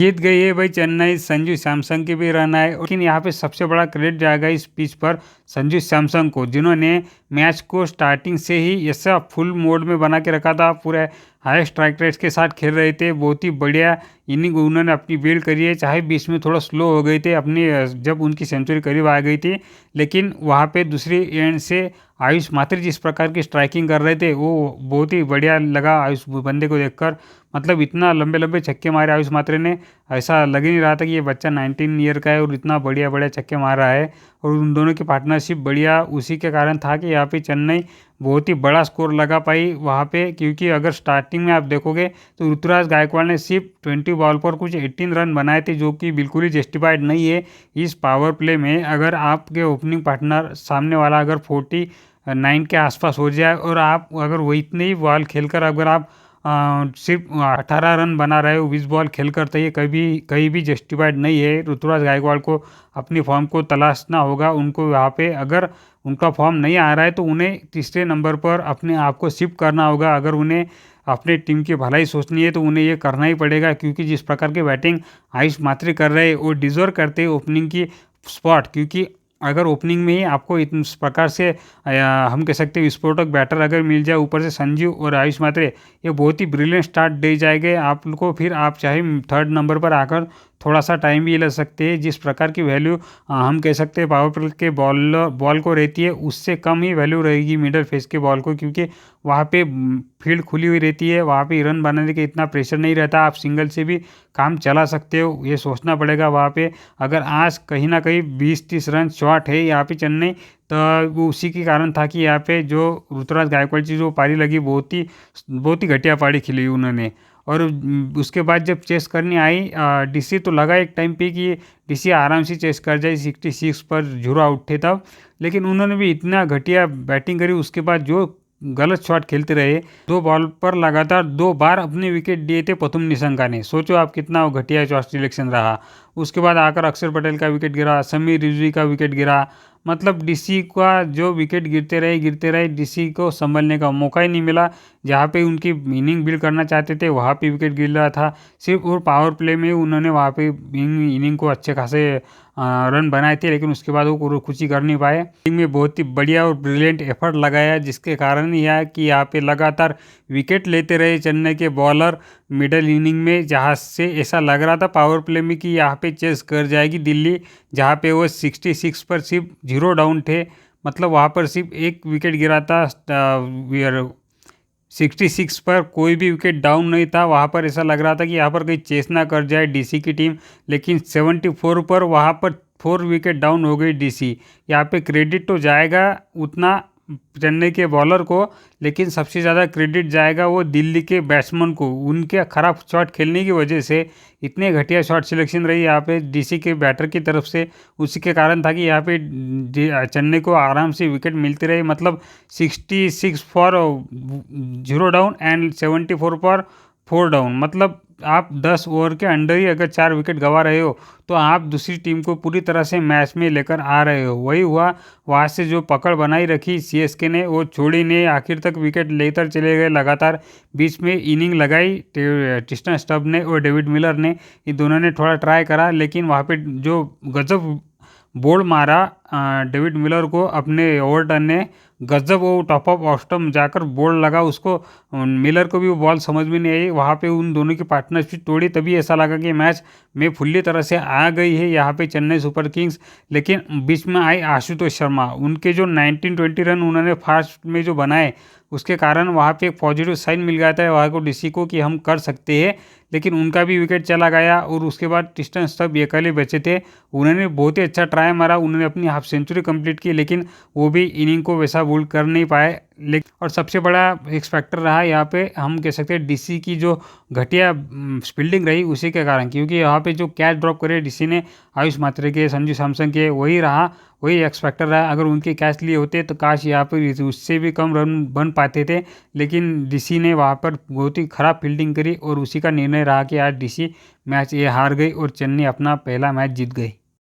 जीत गई है भाई चेन्नई। संजू सैमसन की भी रन आए, लेकिन यहाँ पे सबसे बड़ा क्रेडिट जाएगा इस पिच पर संजू सैमसन को, जिन्होंने मैच को स्टार्टिंग से ही ऐसा फुल मोड में बना के रखा था। पूरे हाई स्ट्राइक रेट्स के साथ खेल रहे थे। बहुत ही बढ़िया इनिंग उन्होंने अपनी बिल्ड करी है। चाहे बीच में थोड़ा स्लो हो गई थी अपनी, जब उनकी सेंचुरी करीब आ गई थी, लेकिन वहाँ पे दूसरी एंड से आयुष मात्री जिस प्रकार की स्ट्राइकिंग कर रहे थे वो बहुत ही बढ़िया लगा आयुष बंदे को देखकर। मतलब इतना लंबे लंबे छक्के मारे आयुष मात्रे ने, ऐसा लग ही नहीं रहा था कि ये बच्चा 19 ईयर का है और इतना बढ़िया बढ़िया छक्के मार रहा है। और उन दोनों की पार्टनरशिप बढ़िया उसी के कारण था कि यहाँ पे चेन्नई बहुत ही बड़ा स्कोर लगा पाई वहाँ पे। क्योंकि अगर स्टार्टिंग में आप देखोगे तो ऋतुराज गायकवाड़ ने सिर्फ 20 बॉल पर कुछ 18 रन बनाए थे, जो कि बिल्कुल ही जस्टिफाइड नहीं है इस पावर प्ले में। अगर आपके ओपनिंग पार्टनर सामने वाला अगर 49 के आसपास हो जाए और आप अगर वो इतने ही बॉल खेलकर अगर आप सिर्फ 18 रन बना रहे हो 20 बॉल खेल कर, तो ये कहीं भी जस्टिफाइड नहीं है। ऋतुराज गायकवाड़ को अपनी फॉर्म को तलाशना होगा। उनको यहाँ पे अगर उनका फॉर्म नहीं आ रहा है तो उन्हें तीसरे नंबर पर अपने आप को शिफ्ट करना होगा। अगर उन्हें अपने टीम की भलाई सोचनी है तो उन्हें ये करना ही पड़ेगा, क्योंकि जिस प्रकार की बैटिंग आयुष मात्री कर रहे हैं वो डिजर्व करते हैं ओपनिंग की स्पॉट। क्योंकि अगर ओपनिंग में ही आपको इस प्रकार से हम कह सकते हैं विस्फोटक बैटर अगर मिल जाए, ऊपर से संजीव और आयुष मात्रे, ये बहुत ही ब्रिलियंट स्टार्ट दे जाएंगे आप लोग को। फिर आप चाहे थर्ड नंबर पर आकर थोड़ा सा टाइम भी ले सकते हैं। जिस प्रकार की वैल्यू हम कह सकते हैं पावर प्ले के बॉल को रहती है, उससे कम ही वैल्यू रहेगी मिडल फेस के बॉल को, क्योंकि वहाँ पे फील्ड खुली हुई रहती है। वहाँ पे रन बनाने का इतना प्रेशर नहीं रहता, आप सिंगल से भी काम चला सकते हो। ये सोचना पड़ेगा वहाँ पे। अगर आज कहीं ना कहीं 20-30 रन शॉर्ट है यहाँ पे चेन्नई, तो वो उसी के कारण था कि यहाँ पे जो ऋतुराज गायकवाड़ की जो पारी लगी बहुत ही घटिया पारी खिली उन्होंने। और उसके बाद जब चेस करनी आई डीसी, तो लगा एक टाइम पे कि डीसी आराम से चेस कर जाए 66 पर 0 आउट थे तब, लेकिन उन्होंने भी इतना घटिया बैटिंग करी। उसके बाद जो गलत शॉट खेलते रहे, 2 बॉल पर लगातार 2 बार अपने विकेट दिए थे प्रथम निशंका ने। सोचो आप कितना वो घटिया शॉट सिलेक्शन रहा। उसके बाद आकर अक्षर पटेल का विकेट गिरा, समीर रिजवी का विकेट गिरा। मतलब डीसी का जो विकेट गिरते रहे डीसी को संभलने का मौका ही नहीं मिला। जहाँ पे उनकी इनिंग बिल्ड करना चाहते थे वहाँ पे विकेट गिर रहा था। सिर्फ और पावर प्ले में उन्होंने वहाँ पे इनिंग को अच्छे खासे रन बनाए थे, लेकिन उसके बाद वो कुछ ही कर नहीं पाए। टीम में बहुत ही बढ़िया और ब्रिलियंट एफर्ट लगाया, जिसके कारण यह कि यहाँ पे लगातार विकेट लेते रहे चेन्नई के बॉलर मिडल इनिंग में, जहाँ से ऐसा लग रहा था पावर प्ले में कि यहाँ पे चेस कर जाएगी दिल्ली। जहाँ पे वो 66 पर सिर्फ 0 डाउन थे, मतलब वहाँ पर सिर्फ एक विकेट गिरा था। 66 पर कोई भी विकेट डाउन नहीं था। वहाँ पर ऐसा लग रहा था कि यहाँ पर कहीं चेस ना कर जाए डीसी की टीम, लेकिन 74 पर वहाँ पर 4 विकेट डाउन हो गई डीसी। यहाँ पे क्रेडिट तो जाएगा उतना चेन्नई के बॉलर को, लेकिन सबसे ज़्यादा क्रेडिट जाएगा वो दिल्ली के बैट्समैन को। उनके खराब शॉट खेलने की वजह से इतने घटिया शॉट सिलेक्शन रही यहाँ पे डीसी के बैटर की तरफ से, उसी के कारण था कि यहाँ पे चेन्नई को आराम से विकेट मिलती रही। मतलब 66 for 0 down and 74 for 4 down. मतलब आप 10 ओवर के अंडर ही अगर 4 विकेट गंवा रहे हो तो आप दूसरी टीम को पूरी तरह से मैच में लेकर आ रहे हो। वही हुआ, वहाँ से जो पकड़ बनाई रखी सीएसके ने वो छोड़ी नहीं, आखिर तक विकेट लेकर चले गए लगातार। बीच में इनिंग लगाई ट्रिस्टन स्टब ने और डेविड मिलर ने, ये दोनों ने थोड़ा ट्राई करा, लेकिन वहाँ पे जो गजब बोल्ड मारा डेविड मिलर को अपने ओवरटर्न ने, गजब वो टॉप ऑफ ऑस्टम जाकर बोल्ड लगा उसको। मिलर को भी वो बॉल समझ में नहीं आई। वहाँ पे उन दोनों की पार्टनरशिप तोड़ी, तभी ऐसा लगा कि मैच में फुल्ली तरह से आ गई है यहाँ पे चेन्नई सुपर किंग्स। लेकिन बीच में आई आशुतोष शर्मा, उनके जो 19-20 रन उन्होंने फास्ट में जो बनाए, उसके कारण वहाँ पे एक पॉजिटिव साइन मिल गया था वहाँ को डीसी को कि हम कर सकते हैं। लेकिन उनका भी विकेट चला गया और उसके बाद ट्रिस्टन स्टब अकेले बचे थे। उन्होंने बहुत ही अच्छा ट्राई मारा, उन्होंने अपनी हाफ सेंचुरी कंप्लीट की, लेकिन वो भी इनिंग को वैसा बोल्ड कर नहीं पाए। लेकिन और सबसे बड़ा एक्स फैक्टर रहा यहाँ पे हम कह सकते हैं डीसी की जो घटिया फील्डिंग रही उसी के कारण, क्योंकि यहाँ पे जो कैच ड्रॉप करे डीसी ने आयुष मात्रे के, संजू सैमसन के, वही एक्स फैक्टर रहा। अगर उनके कैच लिए होते तो काश यहाँ पर उससे भी कम रन बन पाते थे, लेकिन डीसी ने वहाँ पर बहुत ही खराब फील्डिंग करी और उसी का निर्णय रहा कि आज डीसी मैच ये हार गई और चेन्नई अपना पहला मैच जीत गई।